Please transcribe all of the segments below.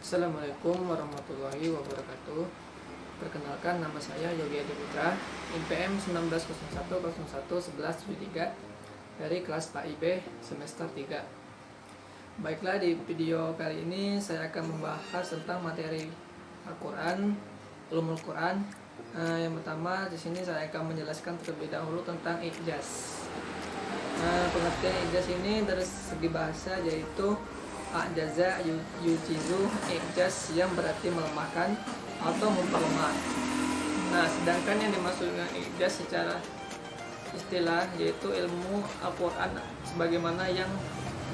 Assalamualaikum warahmatullahi wabarakatuh. Perkenalkan, nama saya Yogi Adi Putra, NPM 1901011173 dari kelas PAIB semester 3. Baiklah, di video kali ini saya akan membahas tentang materi Al-Quran, ulumul Quran. Yang pertama di sini saya akan menjelaskan terlebih dahulu tentang ijaz. Pengertian ijaz ini dari segi bahasa yaitu a'jaza yujizu, ijaz yang berarti melemahkan atau memperlemah. Nah, sedangkan yang dimaksud dengan ijaz secara istilah yaitu ilmu Al-Quran sebagaimana yang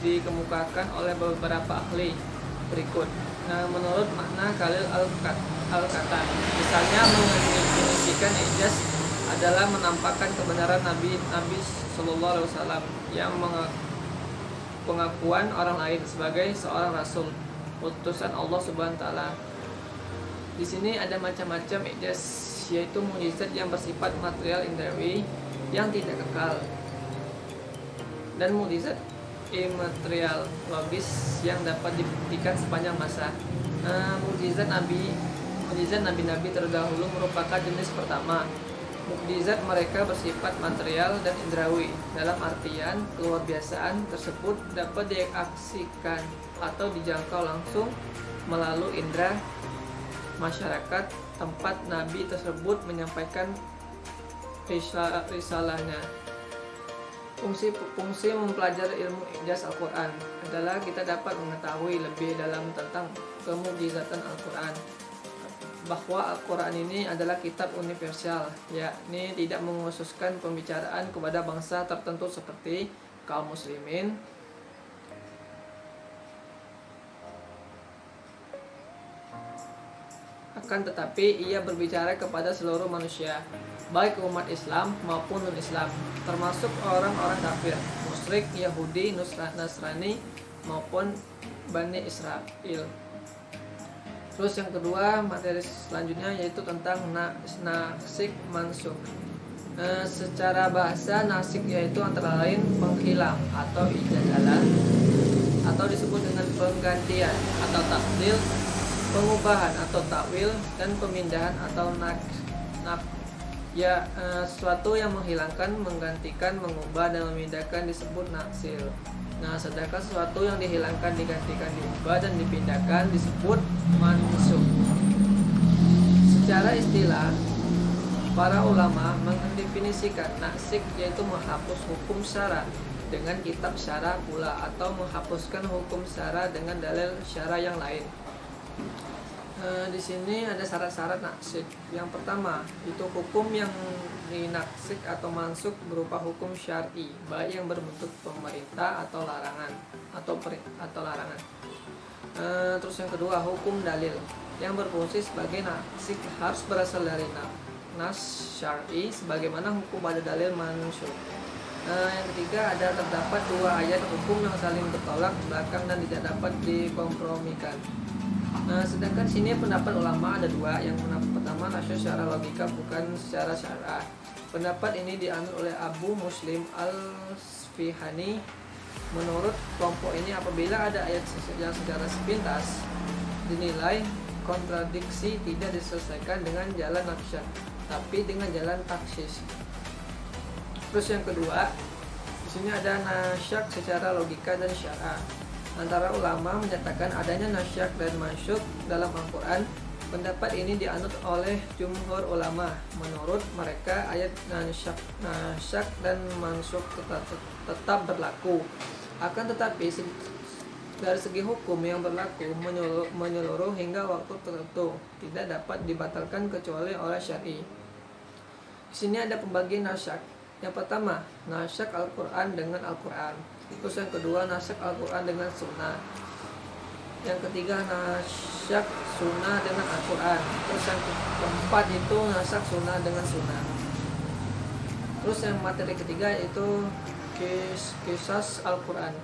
dikemukakan oleh beberapa ahli berikut. Nah, menurut makna Khalil Al-Katan, misalnya mendefinisikan ijaz adalah menampakkan kebenaran Nabi Sallallahu Alaihi Wasallam yang pengakuan orang lain sebagai seorang rasul utusan Allah Subhanahu wa taala. Di sini ada macam-macam ijaz, yaitu mukjizat yang bersifat material indrawi yang tidak kekal, dan mukjizat imaterial logis yang dapat dibuktikan sepanjang masa. Mukjizat nabi-nabi terdahulu merupakan jenis pertama. Mukjizat mereka bersifat material dan indrawi, dalam artian keluarbiasaan tersebut dapat diaksikan atau dijangkau langsung melalui indera masyarakat tempat nabi tersebut menyampaikan risalahnya. Fungsi mempelajari ilmu ijaz Al-Quran adalah kita dapat mengetahui lebih dalam tentang kemukjizatan Al-Quran, bahwa Al-Quran ini adalah kitab universal, yakni tidak mengkhususkan pembicaraan kepada bangsa tertentu seperti kaum muslimin, akan tetapi ia berbicara kepada seluruh manusia, baik umat Islam maupun non-Islam, termasuk orang-orang kafir, musyrik, Yahudi, Nasrani maupun Bani Israel. Terus yang kedua, materi selanjutnya yaitu tentang nasikh mansukh. Secara bahasa, nasikh yaitu antara lain penghilang atau ijazalah, atau disebut dengan penggantian atau tabdil, pengubahan atau takwil, dan pemindahan atau sesuatu yang menghilangkan, menggantikan, mengubah, dan memindahkan disebut naksil. Nah, sedangkan sesuatu yang dihilangkan, digantikan, diubah, dan dipindahkan disebut mansukh. Secara istilah, para ulama mendefinisikan nasikh yaitu menghapus hukum syara dengan kitab syara pula, atau menghapuskan hukum syara dengan dalil syara yang lain. Di sini ada syarat-syarat nasikh. Yang pertama, itu hukum yang dinasikh atau mansukh berupa hukum syar'i, baik yang berbentuk pemerintah atau larangan atau larangan. Terus yang kedua, hukum dalil yang berfungsi sebagai nasikh harus berasal dari nas syar'i sebagaimana hukum pada dalil mansukh. Yang ketiga, terdapat dua ayat hukum yang saling bertolak belakang dan tidak dapat dikompromikan. Sedangkan sini pendapat ulama ada dua. Yang pertama, nasyar secara logika bukan secara syara. Pendapat ini dianut oleh Abu Muslim Al-Sfihani. Menurut kelompok ini, apabila ada ayat yang secara sepintas dinilai kontradiksi, tidak diselesaikan dengan jalan nasyar, tapi dengan jalan taksis. Terus yang kedua, di sini ada nasyar secara logika dan syara. Antara ulama menyatakan adanya nasyakh dan mansukh dalam Al-Quran. Pendapat ini dianut oleh jumhur ulama. Menurut mereka, ayat nasyakh dan mansukh tetap berlaku. Akan tetapi dari segi hukum yang berlaku menyeluruh hingga waktu tertentu, tidak dapat dibatalkan kecuali oleh syar'i. Di sini ada pembagian nasyakh. Yang pertama, nasyakh Al-Quran dengan Al-Quran. Terus yang kedua, nasyakh Al-Quran dengan sunnah. Yang ketiga, nasyakh sunnah dengan Al-Quran. Terus yang keempat itu nasyakh sunnah dengan sunnah. Terus yang materi ketiga itu qisas Al-Quran.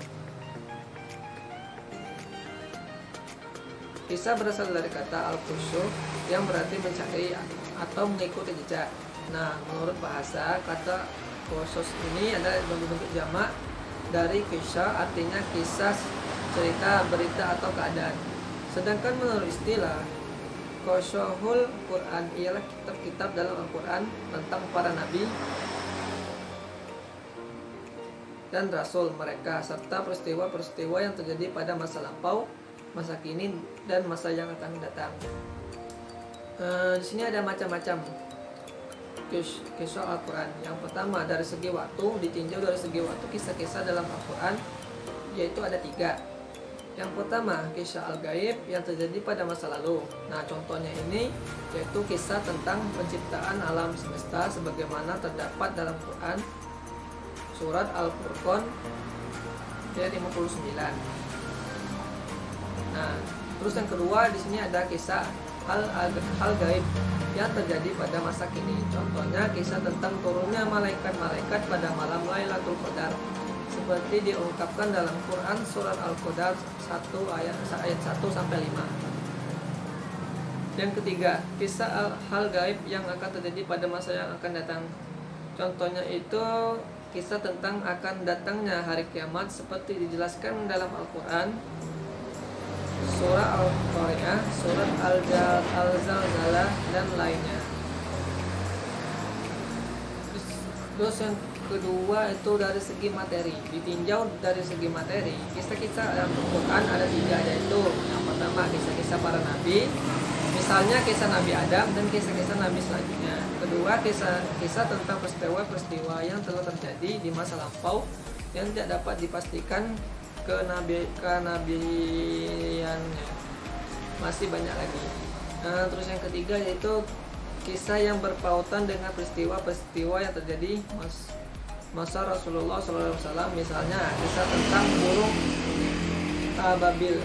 Kisah berasal dari kata al-qushu yang berarti mencari atau mengikuti jejak. Nah, menurut bahasa, kata qussus ini adalah bentuk jamak dari kisah, artinya kisah, cerita, berita, atau keadaan. Sedangkan menurut istilah, Qasahul Quran ialah kitab-kitab dalam Al-Quran tentang para nabi dan rasul mereka, serta peristiwa-peristiwa yang terjadi pada masa lampau, masa kini, dan masa yang akan datang. Di sini ada macam-macam kisah Al-Quran. Yang pertama, dari segi waktu, ditinjau dari segi waktu kisah-kisah dalam Al-Quran, yaitu ada 3. Yang pertama, kisah Al-Gaib yang terjadi pada masa lalu. Nah, contohnya ini yaitu kisah tentang penciptaan alam semesta sebagaimana terdapat dalam Quran surat Al-Furqan ayat 59. Nah, terus yang kedua di sini ada kisah hal gaib yang terjadi pada masa kini. Contohnya kisah tentang turunnya malaikat-malaikat pada malam Lailatul Qadar, seperti diungkapkan dalam Quran surat Al-Qadar 1 ayat 1 sampai 5. Yang ketiga, kisah hal gaib yang akan terjadi pada masa yang akan datang. Contohnya itu kisah tentang akan datangnya hari kiamat seperti dijelaskan dalam Al-Quran surah Al-Qari'ah, surat Al-Zalzalah, dan lainnya. Terus yang kedua itu dari segi materi. Ditinjau dari segi materi, kisah-kisah dalam Al-Quran ada 3, yaitu yang pertama kisah-kisah para nabi, misalnya kisah Nabi Adam dan kisah-kisah nabi selanjutnya. Kedua, kisah tentang peristiwa-peristiwa yang telah terjadi di masa lampau yang tidak dapat dipastikan kenabiannya. Masih banyak lagi. Nah, terus yang ketiga yaitu kisah yang berpautan dengan peristiwa-peristiwa yang terjadi masa Rasulullah SAW, misalnya kisah tentang burung Ababil.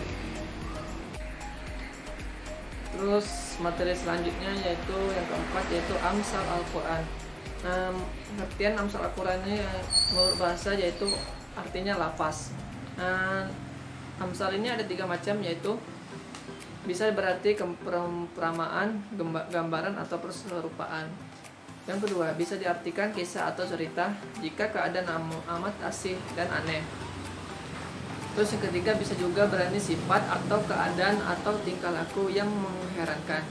Terus materi selanjutnya yaitu yang keempat yaitu Amsal Al-Quran. Pengertian Amsal Al-Quran ini menurut bahasa yaitu artinya lafaz. Amsal ini ada 3 macam, yaitu bisa berarti perumpamaan, gambaran, atau perserupaan. Yang kedua, bisa diartikan kisah atau cerita jika keadaan amat asih dan aneh. Terus yang ketiga, bisa juga berarti sifat atau keadaan atau tingkah laku yang mengherankan.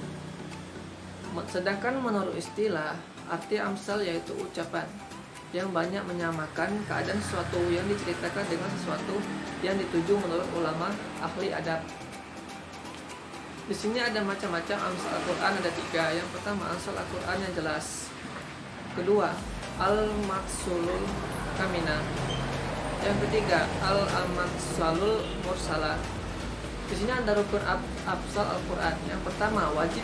Sedangkan menurut istilah, arti amsal yaitu ucapan yang banyak menyamakan keadaan sesuatu yang diceritakan dengan sesuatu yang dituju menurut ulama ahli adab. Di sini ada macam-macam amsal Al-Quran, ada 3. Yang pertama, amsal Al-Quran yang jelas. Kedua, al-maksulul kamina. Yang ketiga, al-amatsalul mursalah. Di sini ada rukun amsal Al-Quran. Yang pertama, wajib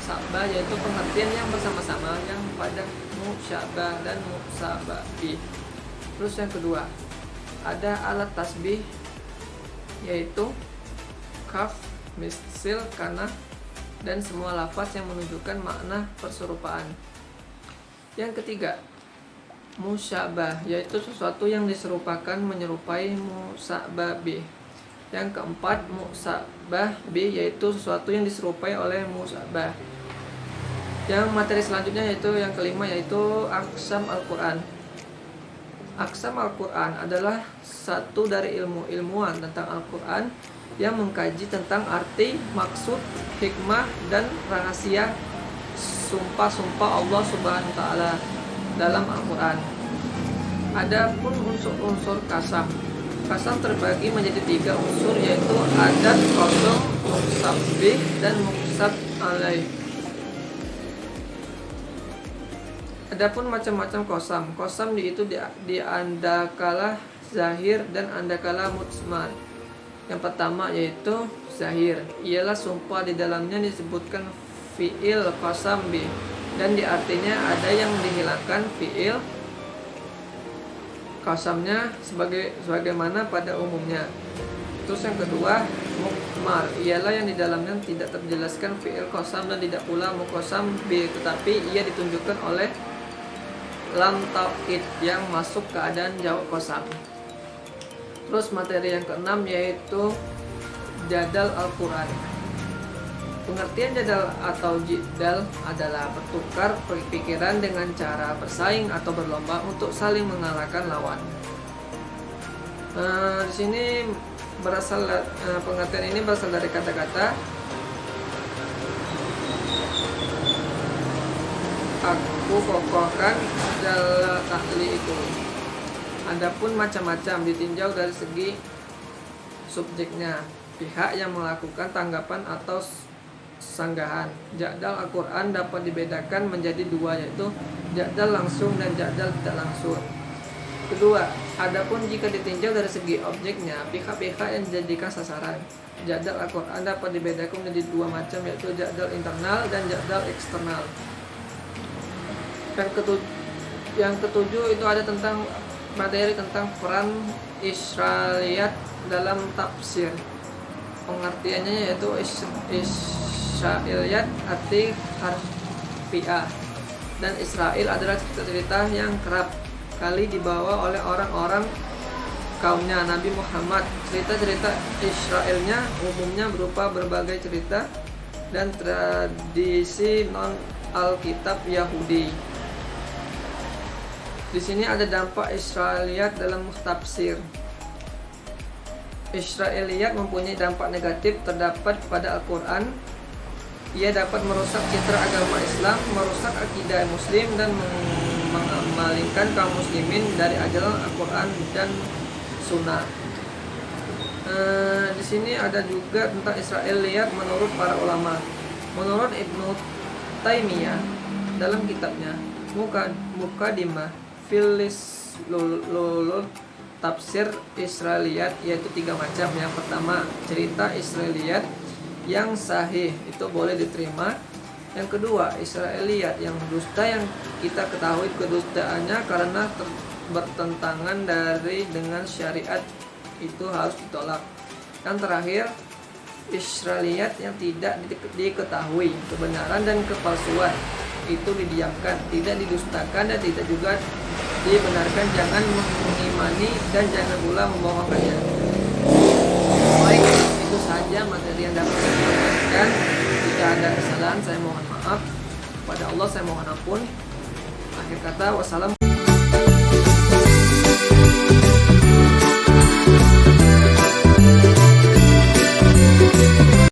sabah, yaitu pengertian yang bersama-sama yang pada musyabah dan musababi. Terus yang kedua, ada alat tasbih, yaitu kaf, misil, kana, dan semua lafaz yang menunjukkan makna perserupaan. Yang ketiga, musyabah, yaitu sesuatu yang diserupakan menyerupai musababi. Yang keempat, musabah bi, yaitu sesuatu yang diserupai oleh musabah. Yang materi selanjutnya yaitu yang kelima, yaitu Aqsam Al-Quran. Aqsam Al-Quran adalah satu dari ilmu-ilmuwan tentang Al-Quran yang mengkaji tentang arti, maksud, hikmah, dan rahasia sumpah-sumpah Allah Subhanahu wa Ta'ala dalam Al-Quran. Adapun unsur-unsur kasam terbagi menjadi 3 unsur, yaitu adat, qasam, musabbih, dan muksab alaih. Adapun macam-macam qasam itu di andakala zahir dan andakala mujmal. Yang pertama yaitu zahir, ialah sumpah di dalamnya disebutkan fi'il qasam bi, dan di artinya ada yang dihilangkan fi'il qasamnya sebagaimana pada umumnya. Terus yang kedua, mukmar, ialah yang di dalamnya tidak terjelaskan fi'il qasam dan tidak pula muqassam bi, tetapi ia ditunjukkan oleh lam taukid yang masuk keadaan jawab qasam. Terus materi yang keenam yaitu jadal Al-Quran. Pengertian jadal atau jidal adalah bertukar pikiran dengan cara bersaing atau berlomba untuk saling mengalahkan lawan. Di sini pengertian ini berasal dari kata-kata aku kokohkan jalal ahli itu. Adapun macam-macam ditinjau dari segi subjeknya, pihak yang melakukan tanggapan atau sanggahan. Ja'dal Al-Quran dapat dibedakan menjadi dua, yaitu ja'dal langsung dan ja'dal tidak langsung. Kedua, adapun jika ditinjau dari segi objeknya, pihak-pihak yang dijadikan sasaran, ja'dal Al-Quran dapat dibedakan menjadi dua macam, yaitu ja'dal internal dan ja'dal eksternal. Yang ketujuh itu ada tentang materi tentang peran Israiliyat dalam tafsir. Pengertiannya yaitu Israiliyat arti harfiah, dan Israel adalah cerita-cerita yang kerap kali dibawa oleh orang-orang kaumnya Nabi Muhammad. Cerita-cerita Israelnya umumnya berupa berbagai cerita dan tradisi non-Alkitab Yahudi. Di sini ada dampak Israiliyat dalam tafsir. Israiliyat mempunyai dampak negatif terdapat pada Al-Quran. Ia dapat merusak citra agama Islam, merusak akidah Muslim, dan mengamalkan kaum muslimin dari ajaran Al-Quran dan Sunnah. Di sini ada juga tentang Israiliyat menurut para ulama. Menurut Ibnu Taimiyah dalam kitabnya Muqaddimah Filis Lulul tafsir Israiliyat, yaitu tiga macam. Yang pertama, cerita Israiliyat yang sahih, itu boleh diterima. Yang kedua, Israiliyat yang dusta, yang kita ketahui kedustaannya karena bertentangan dengan syariat, itu harus ditolak. Yang terakhir, Israiliyat yang tidak diketahui kebenaran dan kepalsuan, itu didiamkan, tidak didustakan dan tidak juga dibenarkan. Jangan mengimani dan jangan pula membohongkannya. Baik, itu saja materi yang dapat saya sampaikan. Jika ada kesalahan saya mohon maaf, kepada Allah saya mohon ampun. Akhir kata, wassalamualaikum.